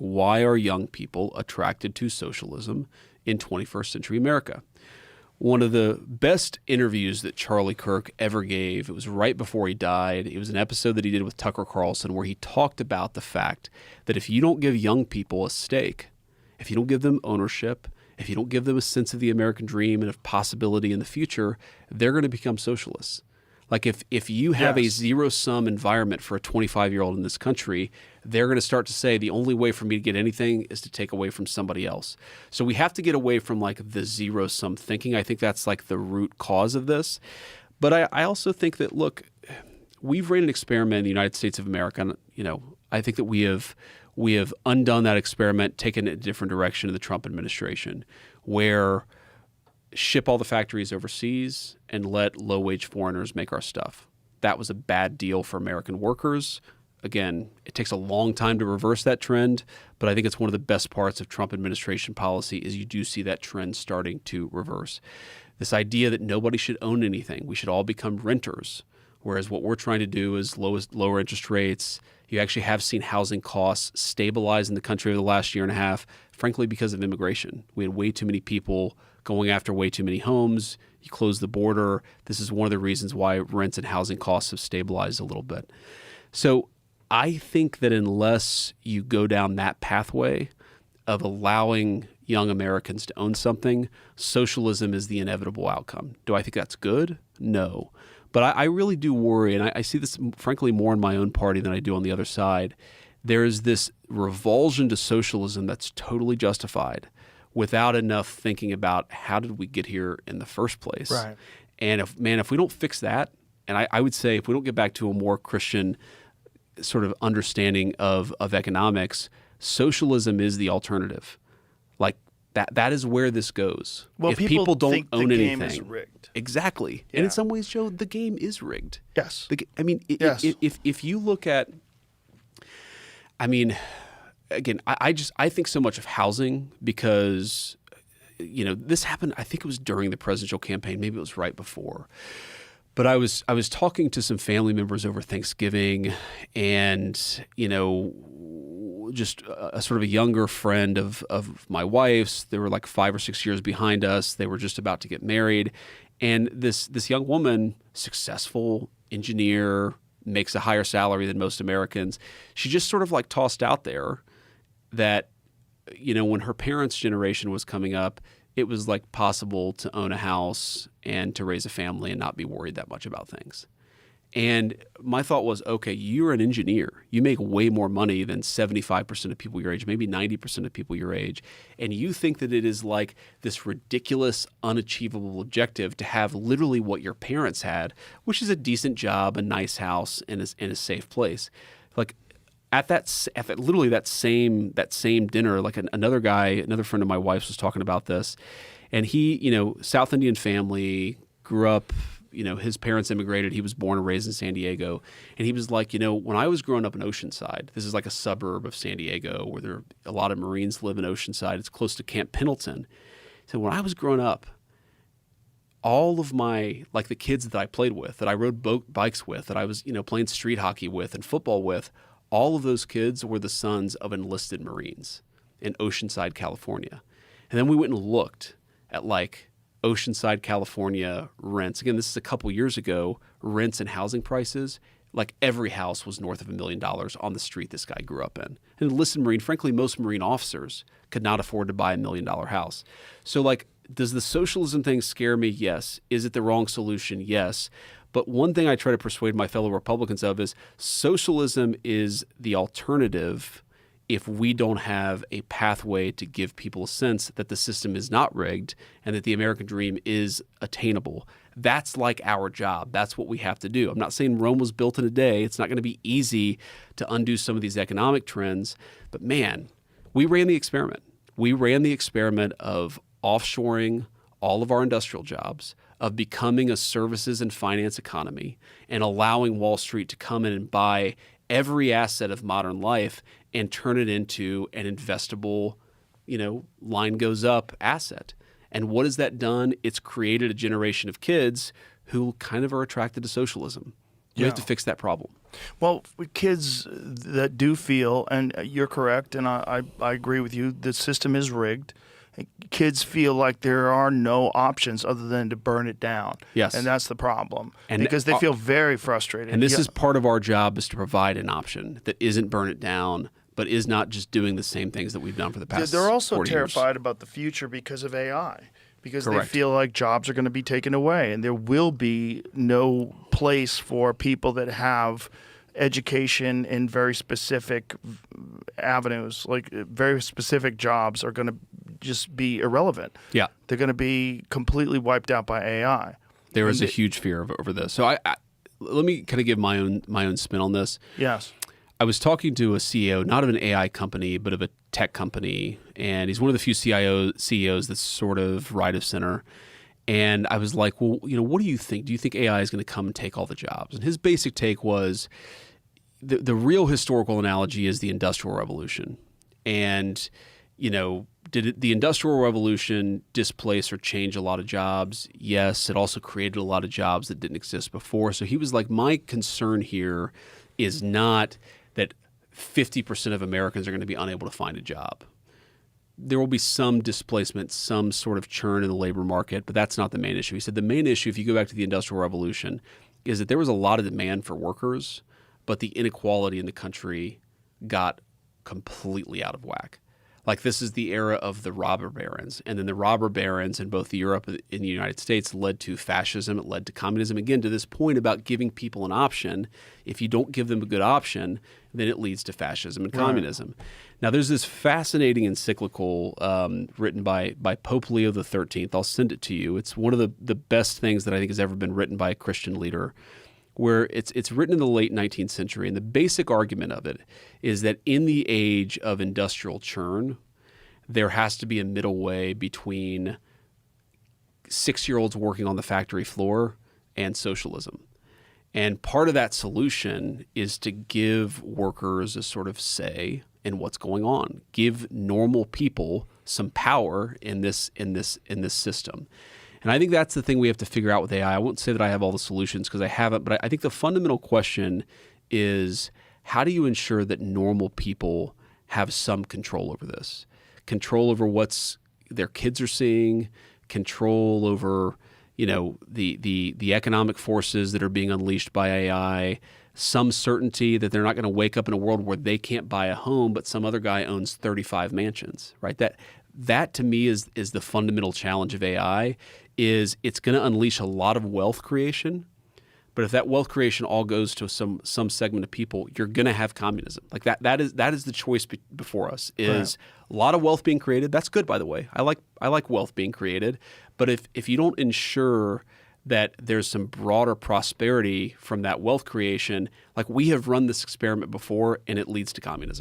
why are young people attracted to socialism in 21st century America? One of the best interviews that Charlie Kirk ever gave, it was right before he died. It was an episode that he did with Tucker Carlson where he talked about the fact that if you don't give young people a stake, if you don't give them ownership, if you don't give them a sense of the American dream and of possibility in the future, they're going to become socialists. Like if you have a zero-sum environment for a 25-year-old in this country, they're going to start to say the only way for me to get anything is to take away from somebody else. So we have to get away from like the zero-sum thinking. I think that's like the root cause of this. But I also think that, look, we've ran an experiment in the United States of America. And, I think that we have undone that experiment, taken it a different direction in the Trump administration, where ship all the factories overseas and let low-wage foreigners make our stuff. That was a bad deal for American workers. Again, it takes a long time to reverse that trend, but I think it's one of the best parts of Trump administration policy is you do see that trend starting to reverse. This idea that nobody should own anything, we should all become renters, whereas what we're trying to do is lower interest rates. You actually have seen housing costs stabilize in the country over the last year and a half, frankly, because of immigration. We had way too many people going after way too many homes. You close the border. This is one of the reasons why rents and housing costs have stabilized a little bit. So I think that unless you go down that pathway of allowing young Americans to own something, socialism is the inevitable outcome. Do I think that's good? No. But I really do worry, and I see this, frankly, more in my own party than I do on the other side. There is this revulsion to socialism that's totally justified without enough thinking about how did we get here in the first place. Right. And if we don't fix that, and I would say if we don't get back to a more Christian sort of understanding of economics, socialism is the alternative. Like that is where this goes. Well, if people don't think own the anything, game is rigged. Exactly. Yeah. And in some ways, Joe, the game is rigged. Yes. Yes. If you look at, again, I think so much of housing because, this happened, I think it was during the presidential campaign, maybe it was right before. But I was talking to some family members over Thanksgiving and, just a sort of a younger friend of my wife's. They were like 5 or 6 years behind us. They were just about to get married. And this young woman, successful engineer, makes a higher salary than most Americans. She just sort of like tossed out there that, when her parents' generation was coming up, it was like possible to own a house and to raise a family and not be worried that much about things. And my thought was, okay, you're an engineer. You make way more money than 75% of people your age, maybe 90% of people your age. And you think that it is like this ridiculous, unachievable objective to have literally what your parents had, which is a decent job, a nice house, and a safe place. Like at that same dinner, like another friend of my wife's was talking about this. And he, South Indian family, grew up, his parents immigrated. He was born and raised in San Diego. And he was like, when I was growing up in Oceanside, this is like a suburb of San Diego where a lot of Marines live in Oceanside. It's close to Camp Pendleton. So when I was growing up, all of my, like the kids that I played with, that I rode bikes with, that I was, playing street hockey with and football with, all of those kids were the sons of enlisted Marines in Oceanside, California. And then we went and looked at like Oceanside, California rents. Again, this is a couple years ago, rents and housing prices. Like every house was north of $1 million on the street this guy grew up in. And enlisted Marine, frankly, most Marine officers could not afford to buy $1 million house. So like, does the socialism thing scare me? Yes. Is it the wrong solution? Yes. But one thing I try to persuade my fellow Republicans of is socialism is the alternative if we don't have a pathway to give people a sense that the system is not rigged and that the American dream is attainable. That's like our job. That's what we have to do. I'm not saying Rome was built in a day. It's not going to be easy to undo some of these economic trends. But man, we ran the experiment. We ran the experiment of offshoring all of our industrial jobs, of becoming a services and finance economy, and allowing Wall Street to come in and buy every asset of modern life and turn it into an investable, line goes up asset. And what has that done? It's created a generation of kids who kind of are attracted to socialism. We have to fix that problem. Well, kids that do feel, and you're correct, and I agree with you, the system is rigged. Kids feel like there are no options other than to burn it down. Yes. And that's the problem. And because they feel very frustrated. And this is part of our job, is to provide an option that isn't burn it down, but is not just doing the same things that we've done for the past 40 years. They're also terrified about the future because of AI. Because Correct. They feel like jobs are going to be taken away, and there will be no place for people that have education in very specific avenues. Like very specific jobs are going to just be irrelevant. Yeah. They're going to be completely wiped out by AI. There is a huge fear over this. So let me kind of give my own spin on this. Yes. I was talking to a CEO, not of an AI company, but of a tech company, and he's one of the few CEOs that's sort of right of center. And I was like, well, what do you think? Do you think AI is going to come and take all the jobs? And his basic take was the real historical analogy is the Industrial Revolution. And, did the Industrial Revolution displace or change a lot of jobs? Yes. It also created a lot of jobs that didn't exist before. So he was like, my concern here is not that 50% of Americans are going to be unable to find a job. There will be some displacement, some sort of churn in the labor market, but that's not the main issue. He said the main issue, if you go back to the Industrial Revolution, is that there was a lot of demand for workers, but the inequality in the country got completely out of whack. Like, this is the era of the robber barons. And then the robber barons in both Europe and the United States led to fascism. It led to communism. Again, to this point about giving people an option. If you don't give them a good option, then it leads to fascism and communism. Right. Now, there's this fascinating encyclical written by Pope Leo XIII. I'll send it to you. It's one of the best things that I think has ever been written by a Christian leader, where it's written in the late 19th century. And the basic argument of it is that in the age of industrial churn, there has to be a middle way between 6-year-olds working on the factory floor and socialism. And part of that solution is to give workers a sort of say in what's going on, give normal people some power in this system. And I think that's the thing we have to figure out with AI. I won't say that I have all the solutions because I haven't, but I think the fundamental question is, how do you ensure that normal people have some control over this? Control over what's their kids are seeing, control over, the economic forces that are being unleashed by AI, some certainty that they're not going to wake up in a world where they can't buy a home, but some other guy owns 35 mansions, right? That to me is the fundamental challenge of AI. Is it's going to unleash a lot of wealth creation, but if that wealth creation all goes to some segment of people, you're going to have communism. Like that is the choice before us. Is a lot of wealth being created. That's good, by the way. I like wealth being created, but if you don't ensure that there's some broader prosperity from that wealth creation, like we have run this experiment before, and it leads to communism.